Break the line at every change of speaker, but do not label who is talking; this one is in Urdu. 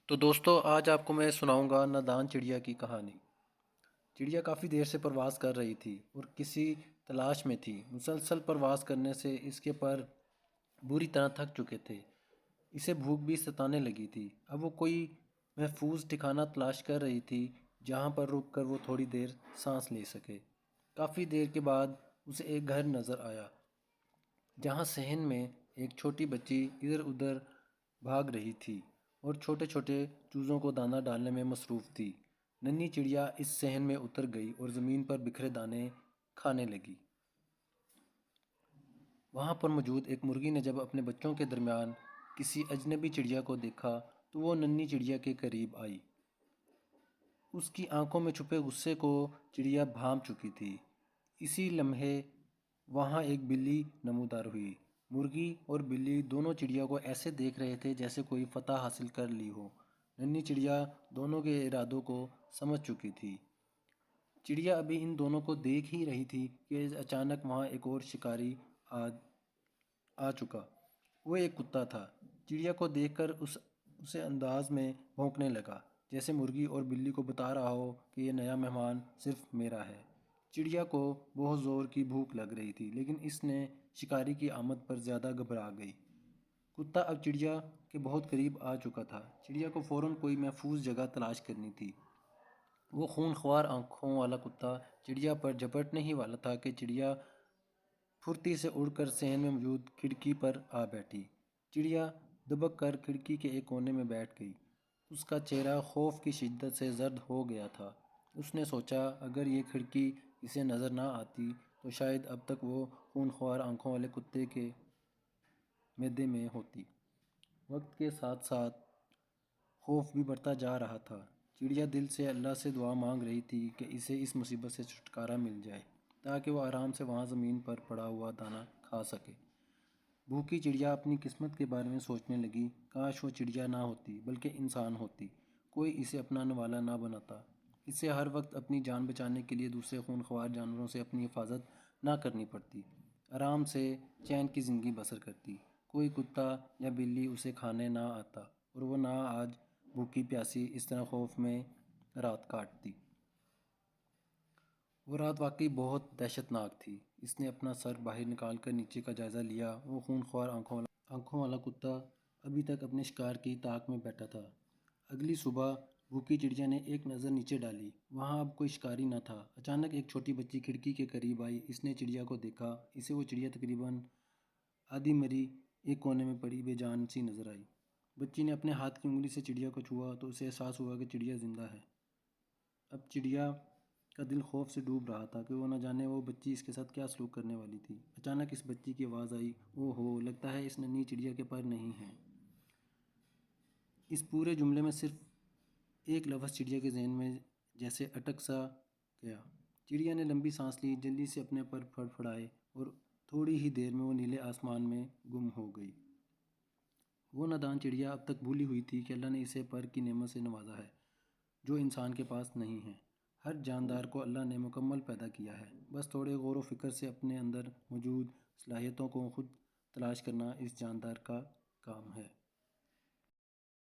تو دوستو آج آپ کو میں سناؤں گا نادان چڑیا کی کہانی۔ چڑیا کافی دیر سے پرواز کر رہی تھی اور کسی تلاش میں تھی۔ مسلسل پرواز کرنے سے اس کے پر بری طرح تھک چکے تھے۔ اسے بھوک بھی ستانے لگی تھی۔ اب وہ کوئی محفوظ ٹھکانہ تلاش کر رہی تھی جہاں پر رک کر وہ تھوڑی دیر سانس لے سکے۔ کافی دیر کے بعد اسے ایک گھر نظر آیا جہاں صحن میں ایک چھوٹی بچی ادھر ادھر بھاگ رہی تھی اور چھوٹے چھوٹے چوزوں کو دانہ ڈالنے میں مصروف تھی۔ ننھی چڑیا اس صحن میں اتر گئی اور زمین پر بکھرے دانے کھانے لگی۔ وہاں پر موجود ایک مرغی نے جب اپنے بچوں کے درمیان کسی اجنبی چڑیا کو دیکھا تو وہ ننھی چڑیا کے قریب آئی۔ اس کی آنکھوں میں چھپے غصے کو چڑیا بھانپ چکی تھی۔ اسی لمحے وہاں ایک بلی نمودار ہوئی۔ مرغی اور بلی دونوں چڑیا کو ایسے دیکھ رہے تھے جیسے کوئی فتح حاصل کر لی ہو۔ ننھی چڑیا دونوں کے ارادوں کو سمجھ چکی تھی۔ چڑیا ابھی ان دونوں کو دیکھ ہی رہی تھی کہ اچانک وہاں ایک اور شکاری آ چکا۔ وہ ایک کتا تھا۔ چڑیا کو دیکھ کر اسے انداز میں بھونکنے لگا جیسے مرغی اور بلی کو بتا رہا ہو کہ یہ نیا مہمان صرف میرا ہے۔ چڑیا کو بہت زور کی بھوک لگ رہی تھی لیکن اس نے شکاری کی آمد پر زیادہ گھبرا گئی۔ کتا اب چڑیا کے بہت قریب آ چکا تھا۔ چڑیا کو فوراً کوئی محفوظ جگہ تلاش کرنی تھی۔ وہ خون خوار آنکھوں والا کتا چڑیا پر جھپٹنے ہی والا تھا کہ چڑیا پھرتی سے اڑ کر صحن میں موجود کھڑکی پر آ بیٹھی۔ چڑیا دبک کر کھڑکی کے ایک کونے میں بیٹھ گئی۔ اس کا چہرہ خوف کی شدت سے زرد ہو گیا تھا۔ اس نے سوچا اگر یہ کھڑکی اسے نظر نہ آتی تو شاید اب تک وہ خون خوار آنکھوں والے کتے کے معدے میں ہوتی۔ وقت کے ساتھ ساتھ خوف بھی بڑھتا جا رہا تھا۔ چڑیا دل سے اللہ سے دعا مانگ رہی تھی کہ اسے اس مصیبت سے چھٹکارا مل جائے تاکہ وہ آرام سے وہاں زمین پر پڑا ہوا دانہ کھا سکے۔ بھوکی چڑیا اپنی قسمت کے بارے میں سوچنے لگی۔ کاش وہ چڑیا نہ ہوتی بلکہ انسان ہوتی۔ کوئی اسے اپنانے والا نہ بناتا۔ اسے ہر وقت اپنی جان بچانے کے لیے دوسرے خون خوار جانوروں سے اپنی حفاظت نہ کرنی پڑتی۔ آرام سے چین کی زندگی بسر کرتی۔ کوئی کتا یا بلی اسے کھانے نہ آتا اور وہ نہ آج بھوکی پیاسی اس طرح خوف میں رات کاٹتی۔ وہ رات واقعی بہت دہشت ناک تھی۔ اس نے اپنا سر باہر نکال کر نیچے کا جائزہ لیا۔ وہ خون خوار آنکھوں والا کتا ابھی تک اپنے شکار کی طاق میں بیٹھا تھا۔ اگلی صبح بھوکی چڑیا نے ایک نظر نیچے ڈالی۔ وہاں اب کوئی شکاری نہ تھا۔ اچانک ایک چھوٹی بچی کھڑکی کے قریب آئی۔ اس نے چڑیا کو دیکھا۔ اسے وہ چڑیا تقریباً آدھی مری ایک کونے میں پڑی بے جان سی نظر آئی۔ بچی نے اپنے ہاتھ کی انگلی سے چڑیا کو چھوا تو اسے احساس ہوا کہ چڑیا زندہ ہے۔ اب چڑیا کا دل خوف سے ڈوب رہا تھا کہ وہ نہ جانے وہ بچی اس کے ساتھ کیا سلوک کرنے والی تھی۔ اچانک اس بچی کی آواز آئی، او ہو، لگتا ہے اس ننھی چڑیا کے پر نہیں ہیں۔ اس پورے جملے میں صرف ایک لفظ چڑیا کے ذہن میں جیسے اٹک سا گیا۔ چڑیا نے لمبی سانس لی، جلدی سے اپنے پر پھڑ پھڑائے اور تھوڑی ہی دیر میں وہ نیلے آسمان میں گم ہو گئی۔ وہ نادان چڑیا اب تک بھولی ہوئی تھی کہ اللہ نے اسے پر کی نعمت سے نوازا ہے جو انسان کے پاس نہیں ہے۔ ہر جاندار کو اللہ نے مکمل پیدا کیا ہے۔ بس تھوڑے غور و فکر سے اپنے اندر موجود صلاحیتوں کو خود تلاش کرنا اس جاندار کا کام ہے۔